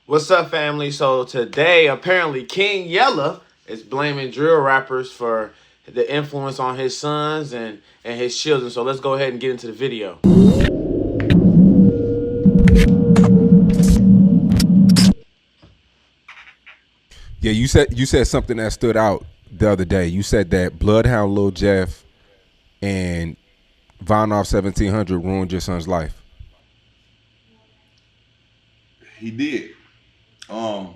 What's up, family? So today, apparently, King Yella is blaming drill rappers for the influence on his sons and his children. So let's go ahead and get into the video. Yeah, you said something that stood out the other day. You said that Bloodhound Lil Jeff and Von off 1700 ruined your son's life. He did. Um,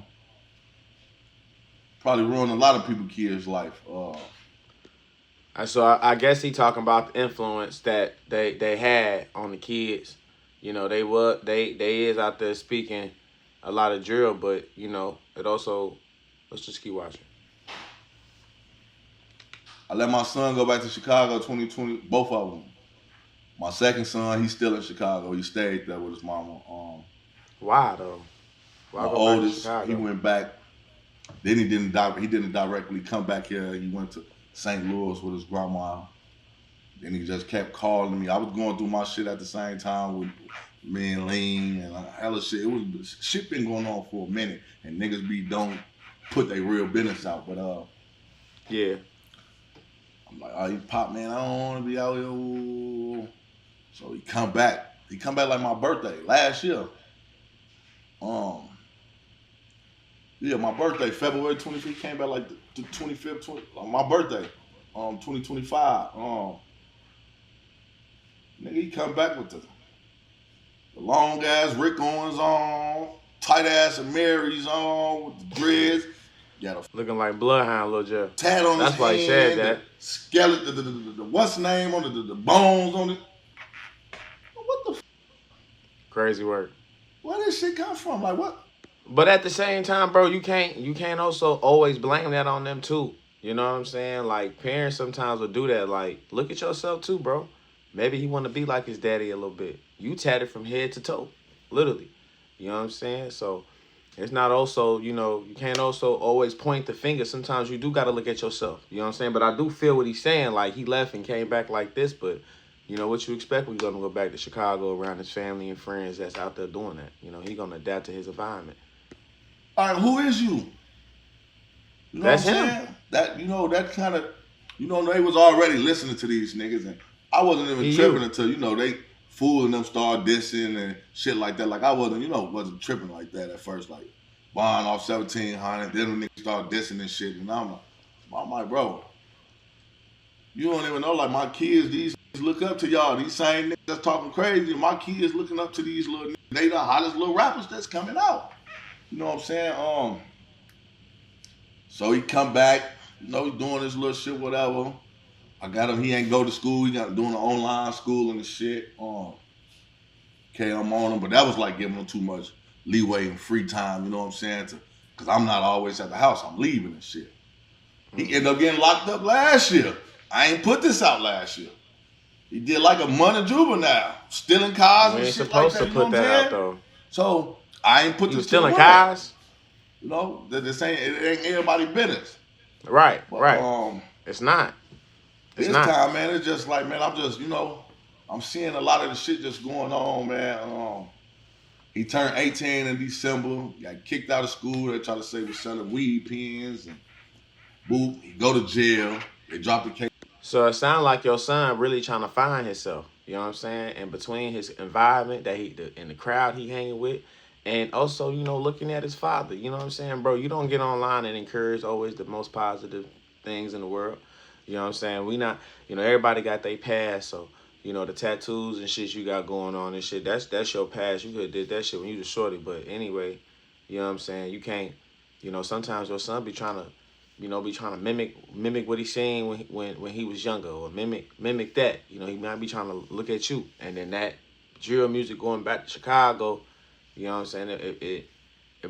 Probably ruined a lot of people's kids' life. So I guess he talking about the influence that they had on the kids. You know, they is out there speaking a lot of drill, but it also let's just keep watching. I let my son go back to Chicago 2020, both of them. My second son, he's still in Chicago. He stayed there with his mama. Why though? Why My go back to oldest, he Chicago? went back. Then he didn't directly come back here. He went to St. Louis with his grandma. Then he just kept calling me. I was going through my shit at the same time with me and Lean and hella shit. It was shit been going on for a minute, and niggas don't put their real business out. But Yeah. I'm like, oh, you pop man, I don't want to be out here. So he come back. He come back like my birthday last year. Um, yeah, my birthday, February 25th, came back like the 25th, like my birthday, 2025. Nigga, he come back with the long ass Rick Owens on, tight ass and Mary's on with the dreads. Got a Looking like Bloodhound Lil Jeff. tat on his That's why he said hand, the that. skeleton, the what's the name on the bones on it. What the Crazy work. where this shit come from? Like what? But at the same time, bro, you can't also always blame that on them too. You know what I'm saying? Like parents sometimes will do that. Like, look at yourself too, bro. Maybe he want to be like his daddy a little bit. You tatted from head to toe, literally. You know what I'm saying? So it's not also, you can't also always point the finger. Sometimes you do got to look at yourself. You know what I'm saying? But I do feel what he's saying. Like, he left and came back like this. But, what you expect when you're going to go back to Chicago around his family and friends that's out there doing that. He going to adapt to his environment. All right, who is you? You know what I'm That's him. saying? That kind of, they was already listening to these niggas, and I wasn't even He tripping you. until they fooling them start dissing and shit like that. Like I wasn't tripping like that at first. Like buying off 1700, then when niggas start dissing and shit, and I'm like, bro, you don't even know. Like my kids, these look up to y'all. These same niggas that's talking crazy. My kids looking up to these little niggas. They the hottest little rappers that's coming out. You know what I'm saying? So he come back, he's doing this little shit, whatever. I got him, he ain't go to school, he got doing the online school and the shit. Okay, I'm on him, but that was like giving him too much leeway and free time, you know what I'm saying? Cause I'm not always at the house, I'm leaving and shit. He ended up getting locked up last year. I ain't put this out last year. He did like a month of juvenile, stealing cars You and ain't shit like supposed that, to you know put what I'm that out saying? though. So I ain't put You was this to the stealing world. cars? This ain't everybody's business. Right, But right. It's not. It's this not. time, man, it's just like, man, I'm just, I'm seeing a lot of the shit just going on, man. He turned 18 in December, got kicked out of school. They try to say he was selling weed pens and boop. He go to jail. They dropped the case. So it sounds like your son really trying to find himself. You know what I'm saying? And between his environment and the crowd he hanging with, and also looking at his father. You know what I'm saying, bro? You don't get online and encourage always the most positive things in the world. You know what I'm saying? We not. Everybody got their past, so. The tattoos and shit you got going on and shit, that's your past. You could have did that shit when you was shorty. But anyway, you know what I'm saying? You can't, sometimes your son be trying to, be trying to mimic what he's saying when he was younger, or mimic that. He might be trying to look at you. And then that drill music going back to Chicago, you know what I'm saying? It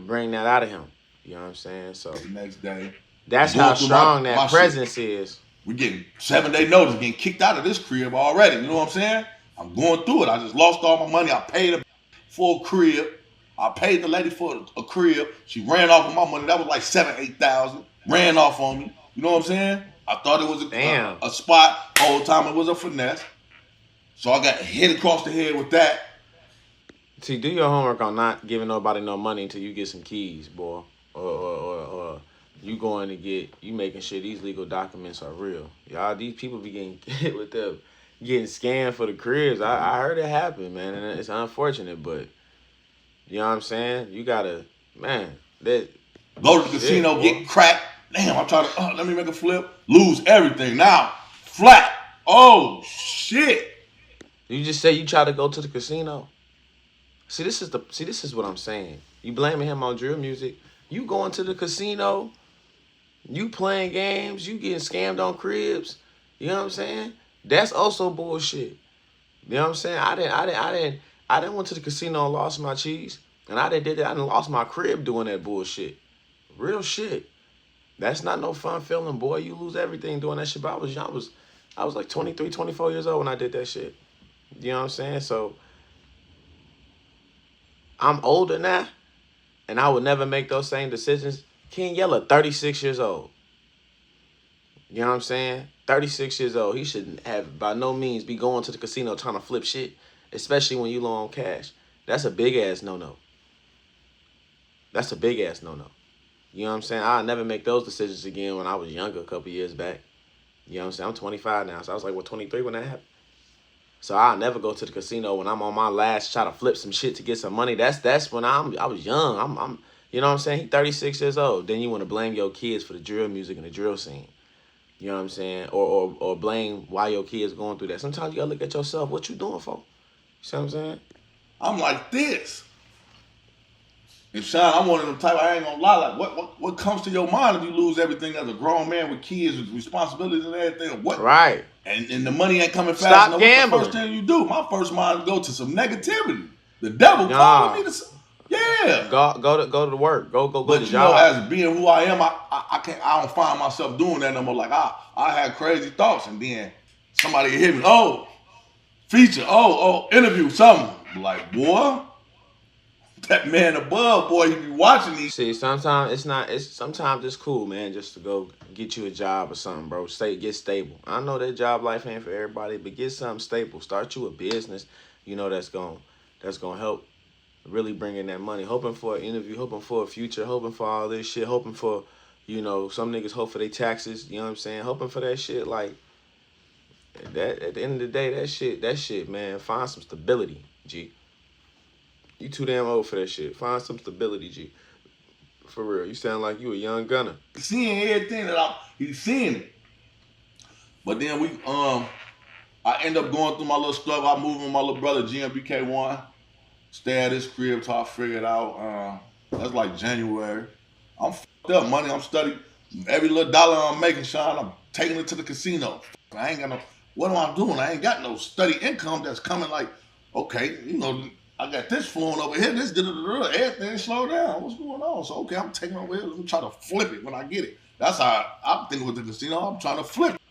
bring that out of him. You know what I'm saying? So The next day, that's I'm how going through strong my that shit. presence is. We getting 7-day notice, getting kicked out of this crib already. You know what I'm saying? I'm going through it. I just lost all my money. I paid her for a crib. I paid the lady for a crib. She ran off with my money. That was like 7,000, 8,000. Ran off on me. You know what I'm saying? I thought it was Damn. a spot. Whole time it was a finesse. So I got hit across the head with that. See, do your homework on not giving nobody no money until you get some keys, boy. Or you going to get, you making sure these legal documents are real. Y'all, these people be getting hit with them, getting scammed for the cribs. I heard it happen, man, and it's unfortunate, but you know what I'm saying? You gotta, man, that Go to the shit, casino, boy. get cracked. Damn, I'm trying to, let me make a flip. Lose everything. Now, flat. Oh, shit. You just say you try to go to the casino. This is what I'm saying. You blaming him on drill music. You going to the casino, you playing games, you getting scammed on cribs. You know what I'm saying? That's also bullshit. You know what I'm saying? I didn't went to the casino and lost my cheese. And I didn't did that. I done lost my crib doing that bullshit. Real shit. That's not no fun feeling, boy. You lose everything doing that shit. But I was like 23, 24 years old when I did that shit. You know what I'm saying? So I'm older now, and I would never make those same decisions. King Yella, 36 years old. You know what I'm saying? 36 years old. He shouldn't have, by no means, be going to the casino trying to flip shit, especially when you low on cash. That's a big ass no-no. That's a big ass no-no. You know what I'm saying? I'll never make those decisions again when I was younger a couple years back. You know what I'm saying? I'm 25 now, so I was like, what, 23 when that happened? So I'll never go to the casino when I'm on my last try to flip some shit to get some money. That's when I was young. I'm you know what I'm saying? He 36 years old. Then you want to blame your kids for the drill music and the drill scene. You know what I'm saying? Or blame why your kids going through that. Sometimes you gotta look at yourself. What you doing for? You see what I'm saying? I'm like this. And Sean, I'm one of them type, I ain't gonna lie, like what comes to your mind if you lose everything as a grown man with kids, with responsibilities and everything? What Right. and the money ain't coming fast Stop enough. gambling. What's the first thing you do? My first mind go to some negativity. The devil calling Nah. me to yeah. Go to work. Go get a But job. as being who I am, I don't find myself doing that no more. Like I had crazy thoughts and then somebody hit me, oh, feature, interview, something. Like, boy, that man above, boy, he be watching these. See, sometimes it's not. Sometimes it's cool, man, just to go get you a job or something, bro. Get stable. I know that job life ain't for everybody, but get something stable. Start you a business. You know that's gonna help really bring in that money. Hoping for an interview, hoping for a future, hoping for all this shit, hoping for, some niggas hope for their taxes. You know what I'm saying? Hoping for that shit. Like that. At the end of the day, that shit, man. Find some stability, G. You too damn old for that shit. Find some stability, G. For real. You sound like you a young gunner. Seeing everything he's seeing it. But then I end up going through my little struggle. I moved with my little brother GMBK1. Stay at his crib till I figure it out. That's like January. I'm fucked up, money. I'm studying every little dollar I'm making, Sean. I'm taking it to the casino. I ain't got no. What am I doing? I ain't got no study income that's coming. Like, okay, I got this flowing over here. This everything slow down. What's going on? So okay, I'm taking over here. Let me try to flip it when I get it. That's how I'm thinking with the casino. I'm trying to flip it.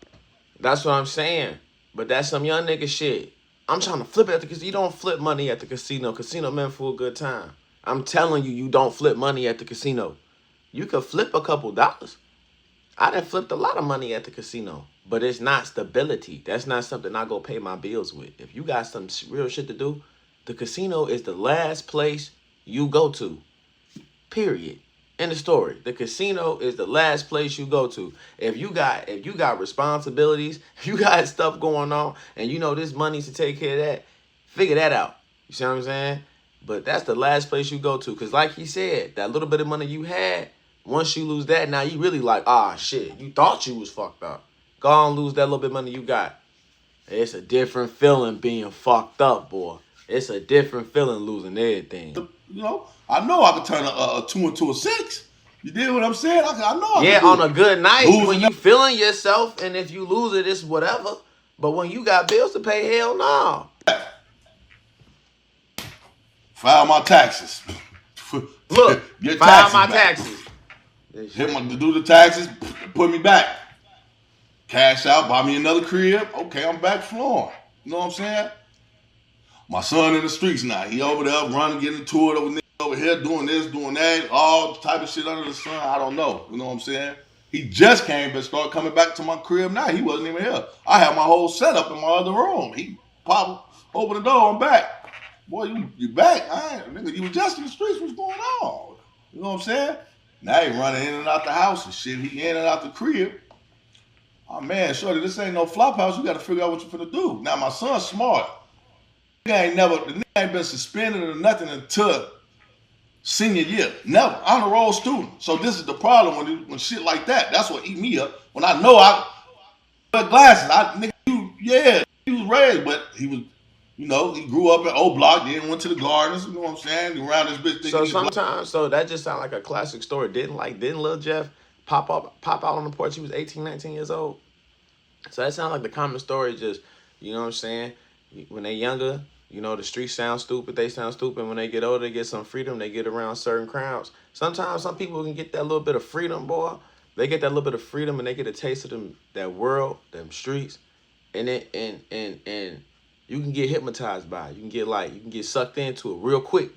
That's what I'm saying. But that's some young nigga shit. I'm trying to flip it at the casino. You don't flip money at the casino. Casino meant for a good time. I'm telling you, you don't flip money at the casino. You could flip a couple dollars. I done flipped a lot of money at the casino. But it's not stability. That's not something I go pay my bills with. If you got some real shit to do, the casino is the last place you go to. Period. End of story. The casino is the last place you go to. If you got responsibilities, if you got stuff going on, and you know this money's to take care of that, figure that out. You see what I'm saying? But that's the last place you go to. Cause like he said, that little bit of money you had, once you lose that, now you really like, shit, you thought you was fucked up. Go on, lose that little bit of money you got. It's a different feeling being fucked up, boy. It's a different feeling losing everything. I know I can turn a 2 into a 6. You did what I'm saying? I know I Yeah, can do on it. a good night Losing when you feeling yourself, and if you lose it, it's whatever. But when you got bills to pay, hell no. File my taxes. Look, Get file taxes my back. taxes. To do the taxes, put me back. Cash out, buy me another crib. Okay, I'm back flowing. You know what I'm saying? My son in the streets now. He over there running, getting to it over here, doing this, doing that, all type of shit under the sun. I don't know. You know what I'm saying? He just came but started coming back to my crib now. He wasn't even here. I had my whole setup in my other room. He popped, open the door, I'm back. boy, you back. Nigga, you was just in the streets. What's going on? You know what I'm saying? Now he running in and out the house and shit. He in and out the crib. Oh man, shorty, this ain't no flop house. You got to figure out what you finna do. Now my son's smart. The nigga ain't been suspended or nothing until senior year. Never. I'm a roll student. So this is the problem when shit like that. That's what eat me up. When I know I wear glasses. He was raised, but he was, he grew up in O Block, then went to the Gardens. You know what I'm saying? Around this bitch thinking So he's black. sometimes, so that just sounds like a classic story. Didn't Lil Jeff pop out on the porch? He was 18, 19 years old. So that sounds like the common story. Just, you know what I'm saying? When they younger, the streets sound stupid. They sound stupid. When they get older, they get some freedom. They get around certain crowds. Sometimes some people can get that little bit of freedom, boy. They get that little bit of freedom and they get a taste of that world, them streets, and you can get hypnotized by it. You can get sucked into it real quicker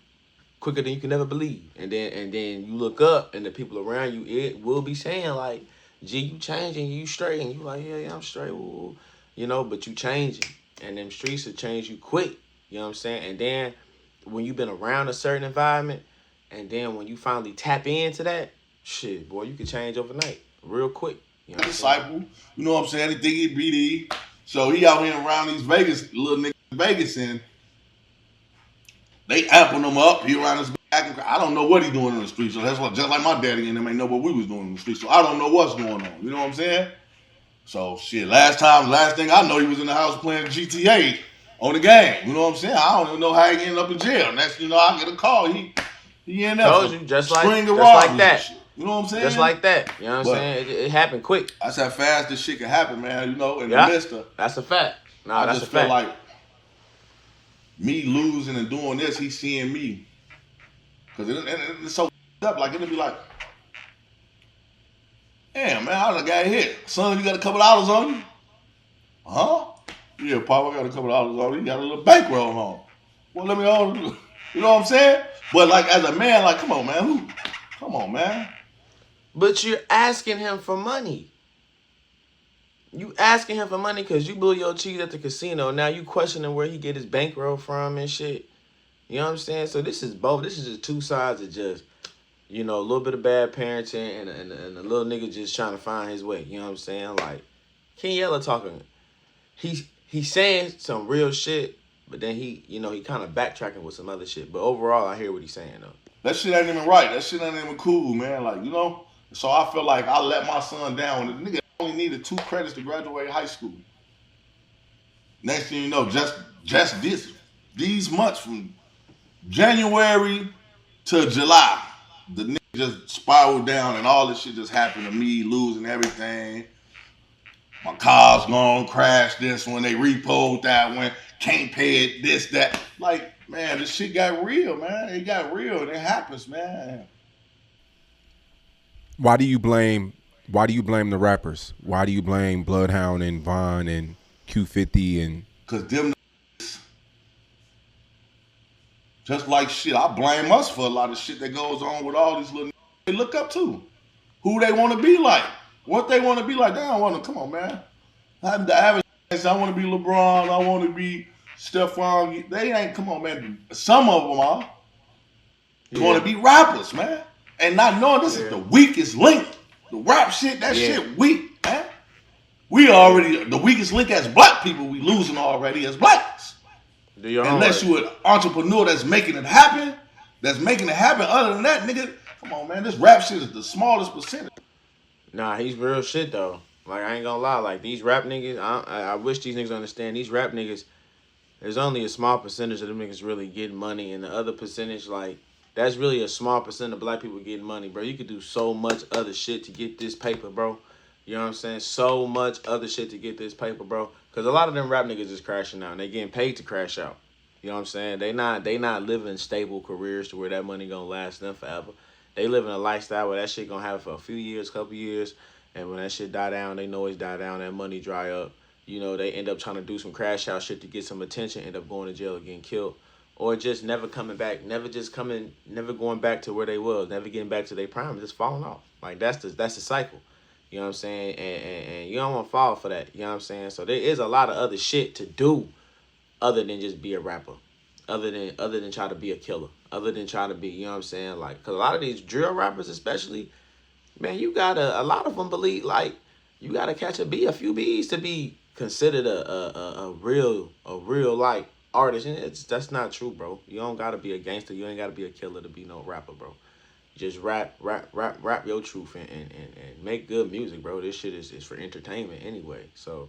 than you can ever believe. And then you look up and the people around you, it will be saying like, gee, you changing, you straight, and you like, yeah, I'm straight, woo. But you changing. And them streets will change you quick. You know what I'm saying? And then when you've been around a certain environment, and then when you finally tap into that, shit, boy, you can change overnight. Real quick. You know what I'm saying? Disciple. You know what I'm saying? He think he BD. So he out here around these little niggas in Vegas, and they amping him up. He around this acting. I don't know what he doing in the street. So that's what, just like my daddy and them ain't know what we was doing in the street. So I don't know what's going on. You know what I'm saying? So shit. Last thing I know, he was in the house playing GTA on the game. You know what I'm saying? I don't even know how he ended up in jail. Next, I get a call. He ended up Told you, just like that. that. You know what I'm saying? Just like that. You know what I'm saying? It happened quick. That's how fast this shit can happen, man. In the midst of. That's a fact. No, I that's just a fact. feel like me losing and doing this, he's seeing me. Because it's so up. Like, it'll be like, damn, man, I done got hit. Son, you got a couple dollars on you? Huh? Yeah, Pop, I got a couple dollars on you. You got a little bankroll on. Well, let me hold you. You know what I'm saying? But, like, as a man, like, come on, man. Come on, man. But you're asking him for money. You asking him for money because you blew your cheese at the casino. Now you questioning where he get his bankroll from and shit. You know what I'm saying? So this is both. This is just two sides of just, a little bit of bad parenting and a little nigga just trying to find his way. You know what I'm saying? Like, King Yella talking. He's saying some real shit, but then he kind of backtracking with some other shit. But overall, I hear what he's saying, though. That shit ain't even right. That shit ain't even cool, man. Like, So I feel like I let my son down. The nigga only needed 2 credits to graduate high school. Next thing you know, just these months from January to July, the nigga just spiraled down and all this shit just happened to me, losing everything. My car's gone, crashed this one, they repoed that one, can't pay it, this, that. Like, man, this shit got real, man. It got real. It happens, man. Why do you blame the rappers? Why do you blame Bloodhound and Von and Q50 and? Cause them, just like shit, I blame us for a lot of shit that goes on with all these little they look up to. Who they want to be like. What they want to be like. They don't want to, come on, man. I'm the average, I want to be LeBron, I want to be Stephon. They ain't, come on, man. Some of them are. They want to be rappers, man. And not knowing this is the weakest link. The rap shit, that shit weak, man. We already, the weakest link as black people, we losing already as blacks. Unless you an entrepreneur that's making it happen. Other than that, nigga, come on, man. This rap shit is the smallest percentage. Nah, he's real shit, though. Like, I ain't gonna lie. Like, these rap niggas, I wish these niggas understand. These rap niggas, there's only a small percentage of them niggas really getting money. And the other percentage, like, that's really a small percent of black people getting money, bro. You could do so much other shit to get this paper, bro. You know what I'm saying? So much other shit to get this paper, bro. Because a lot of them rap niggas is crashing out. And they getting paid to crash out. You know what I'm saying? They not living stable careers to where that money gonna last them forever. They living a lifestyle where that shit gonna have for a few years, couple years. And when that shit die down, they know it's die down. That money dry up. They end up trying to do some crash out shit to get some attention. End up going to jail or getting killed. Or just never coming back. Never going back to where they was. Never getting back to their prime. Just falling off. Like, that's the cycle. You know what I'm saying? And you don't want to fall for that. You know what I'm saying? So there is a lot of other shit to do other than just be a rapper. other than try to be a killer, other than try to be, you know what I'm saying? Like, cause a lot of these drill rappers, especially, man, you gotta a lot of them believe like you gotta catch a few B's to be considered a real like artist, and that's not true, bro. You don't gotta be a gangster, you ain't gotta be a killer to be no rapper, bro. Just rap your truth and make good music, bro. This shit is for entertainment anyway. So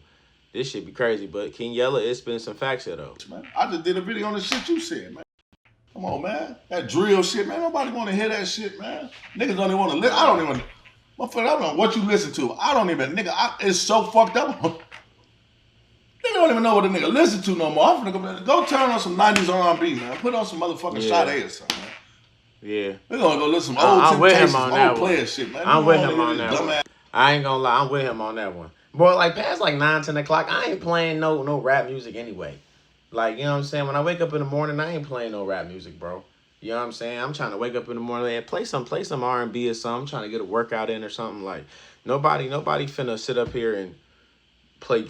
this shit be crazy. But King Yella, it's been some facts here though. Man, I just did a video on the shit you said, man. Come on, man. That drill shit, man. Nobody want to hear that shit, man. Niggas don't even want to listen. I don't even. Motherfucker, I don't know what you listen to. I don't even, nigga. It's so fucked up. Nigga don't even know what a nigga listen to no more. I'm finna go turn on some 90s R&B, man. Put on some motherfucking Sade or something, man. Yeah. We're gonna go listen to some old Temptations, old player shit, man. I'm with him on that one. I ain't gonna lie, I'm with him on that one. Boy, like past like 9, 10 o'clock, I ain't playing no rap music anyway. Like, you know what I'm saying? When I wake up in the morning, I ain't playing no rap music, bro. You know what I'm saying? I'm trying to wake up in the morning and play some R&B or something. I'm trying to get a workout in or something. Like, nobody finna sit up here and play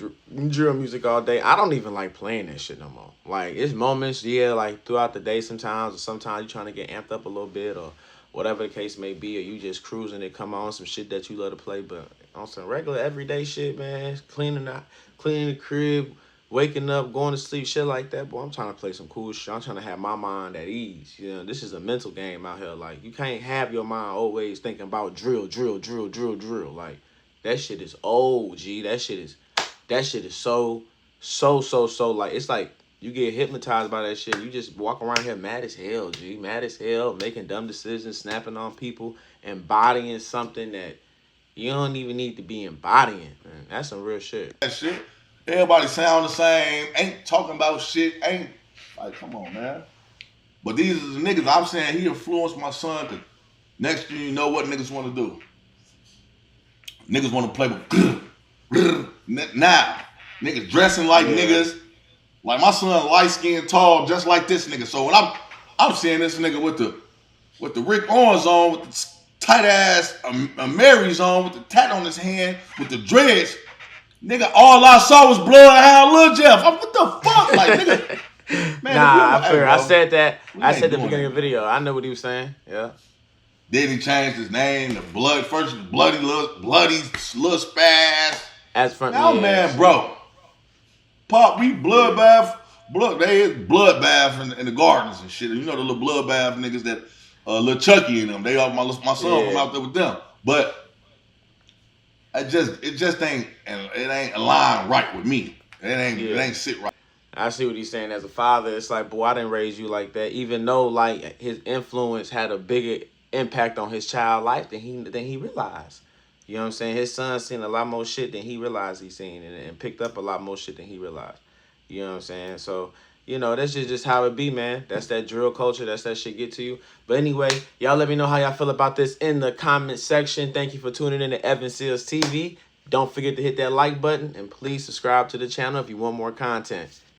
drill music all day. I don't even like playing that shit no more. Like, it's moments, yeah, like throughout the day sometimes, or sometimes you trying to get amped up a little bit or whatever the case may be, or you just cruising and come on some shit that you love to play. But on some regular everyday shit, man, cleaning the crib, waking up, going to sleep, shit like that, boy, I'm trying to play some cool shit. I'm trying to have my mind at ease. You know, this is a mental game out here. Like, you can't have your mind always thinking about drill. Like, that shit is old, G. That shit is so, like, it's like you get hypnotized by that shit. You just walk around here mad as hell, G. Mad as hell, making dumb decisions, snapping on people, embodying something that you don't even need to be embodying, man. That's some real shit. That shit. Everybody sound the same, ain't talking about shit, ain't like, come on, man. But these are the niggas I'm saying he influenced my son, cause next thing you know what niggas want to do. Niggas want to play with now. Niggas dressing like niggas. Like my son light skinned, tall, just like this nigga. So when I'm seeing this nigga with the Rick Owens on, with the tight ass Mary's on, with the tat on his hand, with the dreads. Nigga, all I saw was Bloodhound Lil Jeff. What the fuck? Like, nigga. Man, nah, I feel. I said that. I said the beginning of the video. I know what he was saying. Yeah. Then he changed his name to Bloody Lil Spaz. As from now, man, bro. Pop, we bloodbath. They is bloodbath in the gardens and shit. You know the little bloodbath niggas that Lil Chucky and them. They are my son from out there with them. But it just ain't aligned right with me. It ain't sit right. I see what he's saying. As a father, it's like, boy, I didn't raise you like that. Even though like his influence had a bigger impact on his child life than he realized. You know what I'm saying? His son seen a lot more shit than he realized he's seen, and picked up a lot more shit than he realized. You know what I'm saying? So, you know, that's just how it be, man. That's that drill culture. That's that shit get to you. But anyway, y'all let me know how y'all feel about this in the comment section. Thank you for tuning in to Evan Seals TV. Don't forget to hit that like button, and please subscribe to the channel if you want more content.